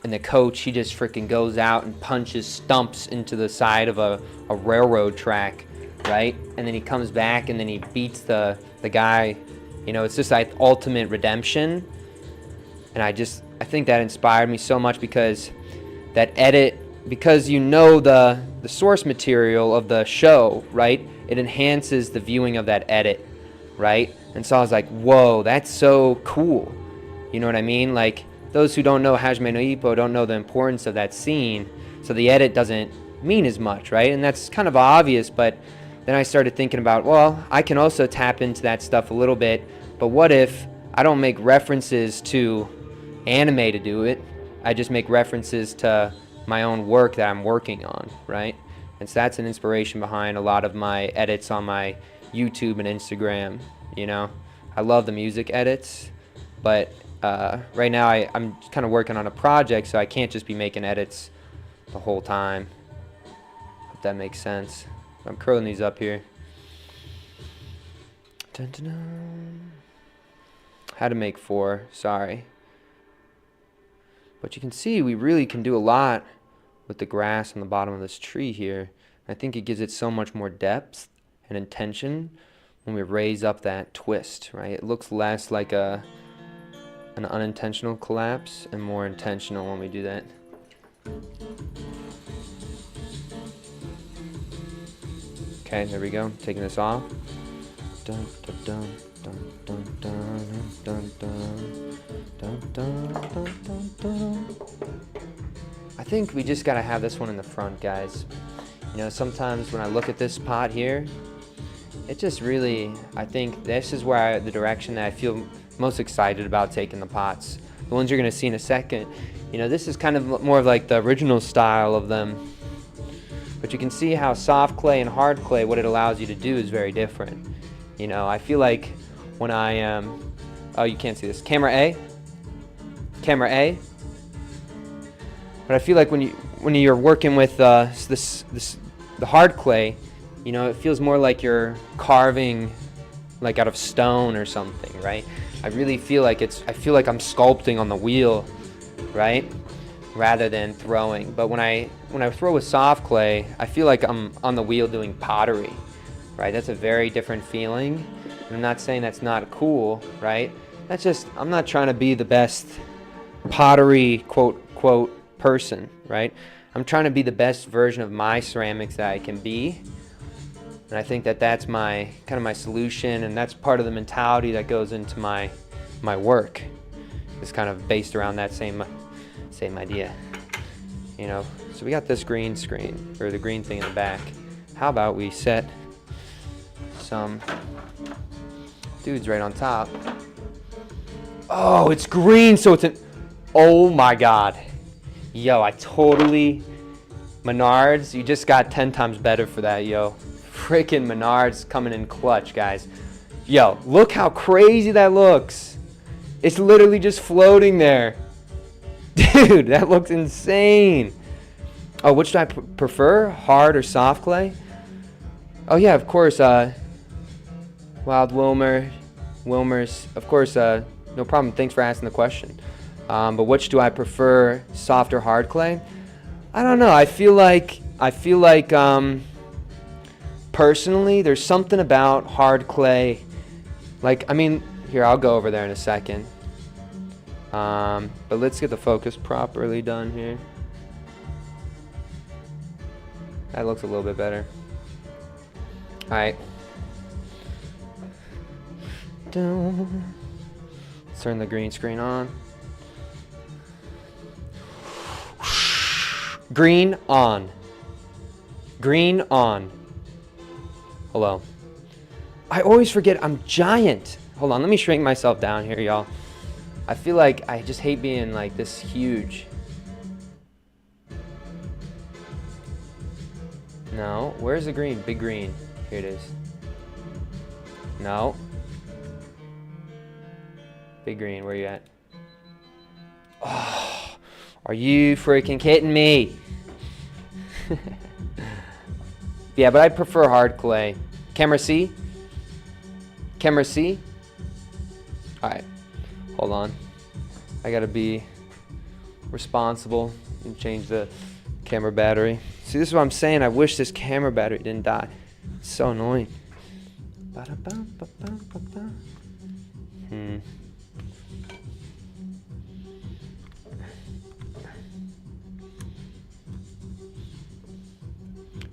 And the coach, he just freaking goes out and punches stumps into the side of a railroad track, right? And then he comes back and then he beats the guy. You know, it's just like ultimate redemption. And I think that inspired me so much because that edit, because you know the source material of the show, right? It enhances the viewing of that edit, right? And so I was like, whoa, that's so cool. You know what I mean? Like, those who don't know Hajime no Ippo don't know the importance of that scene, so the edit doesn't mean as much, right? And that's kind of obvious, but then I started thinking about, well, I can also tap into that stuff a little bit, but what if I don't make references to anime to do it? I just make references to my own work that I'm working on, right? And so that's an inspiration behind a lot of my edits on my YouTube and Instagram, you know? I love the music edits, but right now I'm kind of working on a project, so I can't just be making edits the whole time, if that makes sense. I'm curling these up here. Dun, dun, dun. How to make 4, sorry. But you can see we really can do a lot with the grass on the bottom of this tree here. I think it gives it so much more depth and intention when we raise up that twist, right? It looks less like an unintentional collapse and more intentional when we do that. Okay, there we go. Taking this off. Dun, dun, dun, dun, dun, dun, dun, dun, dun, dun, dun, dun, dun. I think we just gotta have this one in the front, guys. You know, sometimes when I look at this pot here, it just really, I think this is where the direction that I feel most excited about taking the pots. The ones you're gonna see in a second. You know, this is kind of more of like the original style of them. But you can see how soft clay and hard clay, what it allows you to do is very different. You know, I feel like when I am, oh, you can't see this. Camera A. Camera A. But I feel like when you're working with the hard clay, you know, it feels more like you're carving like out of stone or something, right? I really feel like I feel like I'm sculpting on the wheel, right? Rather than throwing. But when I throw with soft clay, I feel like I'm on the wheel doing pottery, right? That's a very different feeling. And I'm not saying that's not cool, right? That's just, I'm not trying to be the best pottery quote person, right? I'm trying to be the best version of my ceramics that I can be. And I think that that's my kind of my solution, and that's part of the mentality that goes into my work. It's kind of based around that same idea, you know. So we got this green screen, or the green thing in the back. How about we set some dudes right on top? Oh, it's green, so Oh my God. Yo, I totally, Menards, you just got 10 times better for that, yo. Freaking Menards coming in clutch, guys. Yo, look how crazy that looks. It's literally just floating there. Dude, that looks insane. Oh, which do I prefer? Hard or soft clay? Oh yeah, of course, Wild Wilmer's, of course, no problem. Thanks for asking the question. But which do I prefer, soft or hard clay? I don't know. I feel like personally, there's something about hard clay. Like, I mean, here, I'll go over there in a second. But let's get the focus properly done here. That looks a little bit better. All right. Let's turn the green screen on. Green on. Green on. Hello. I always forget I'm giant. Hold on, let me shrink myself down here, y'all. I feel like I just hate being like this huge. No, where's the green? Big green. Here it is. No. Big green, where you at? Oh, are you freaking kidding me? Yeah, but I prefer hard clay. Camera C? Camera C? Alright, hold on. I gotta be responsible and change the camera battery. See, this is what I'm saying. I wish this camera battery didn't die. It's so annoying.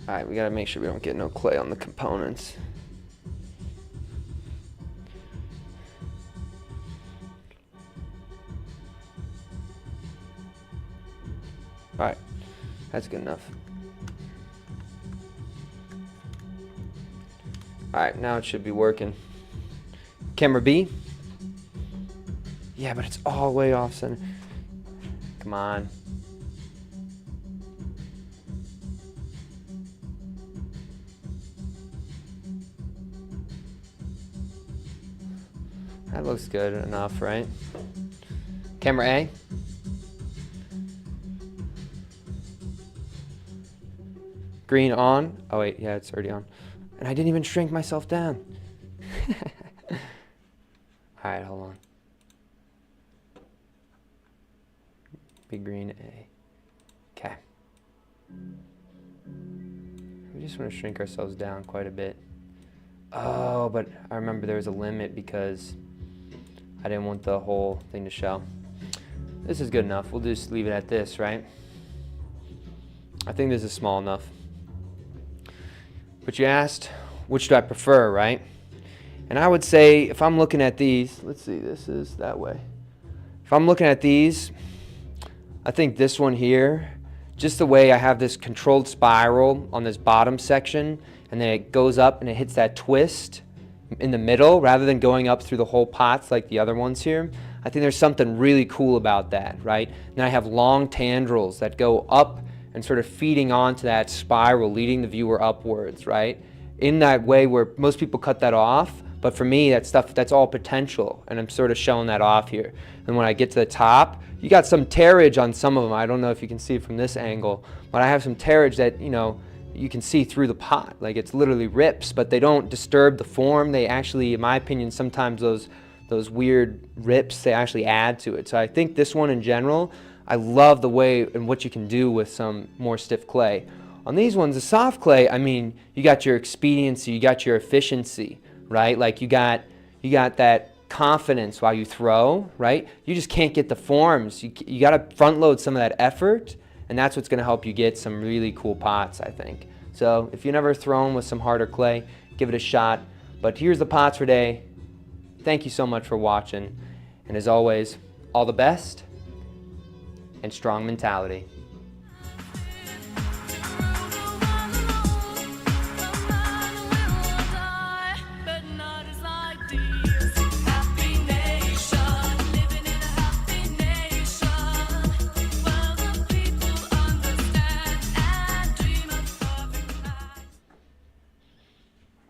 Alright, we gotta make sure we don't get no clay on the components. Alright, that's good enough. Alright, now it should be working. Camera B? Yeah, but it's all the way off center. Come on. That looks good enough, right? Camera A? Green on. Oh wait, yeah, it's already on. And I didn't even shrink myself down. Alright, hold on. Big green A. Okay. We just want to shrink ourselves down quite a bit. Oh, but I remember there was a limit because I didn't want the whole thing to show. This is good enough. We'll just leave it at this, right? I think this is small enough. But you asked, which do I prefer, right? And I would say, if I'm looking at these, let's see, this is that way. If I'm looking at these, I think this one here, just the way I have this controlled spiral on this bottom section, and then it goes up and it hits that twist in the middle, rather than going up through the whole pots like the other ones here. I think there's something really cool about that, right? And I have long tendrils that go up and sort of feeding onto that spiral, leading the viewer upwards, right? In that way where most people cut that off, but for me, that stuff, that's all potential, and I'm sort of showing that off here. And when I get to the top, you got some tearage on some of them. I don't know if you can see it from this angle, but I have some tearage that, you know, you can see through the pot. Like, it's literally rips, but they don't disturb the form. They actually, in my opinion, sometimes those weird rips, they actually add to it. So I think this one in general, I love the way and what you can do with some more stiff clay. On these ones, the soft clay, I mean, you got your expediency, you got your efficiency, right? Like you got that confidence while you throw, right? You just can't get the forms. You got to front load some of that effort, and that's what's going to help you get some really cool pots, I think. So if you've never thrown with some harder clay, give it a shot. But here's the pots for today. Thank you so much for watching. And as always, all the best and strong mentality. But not as like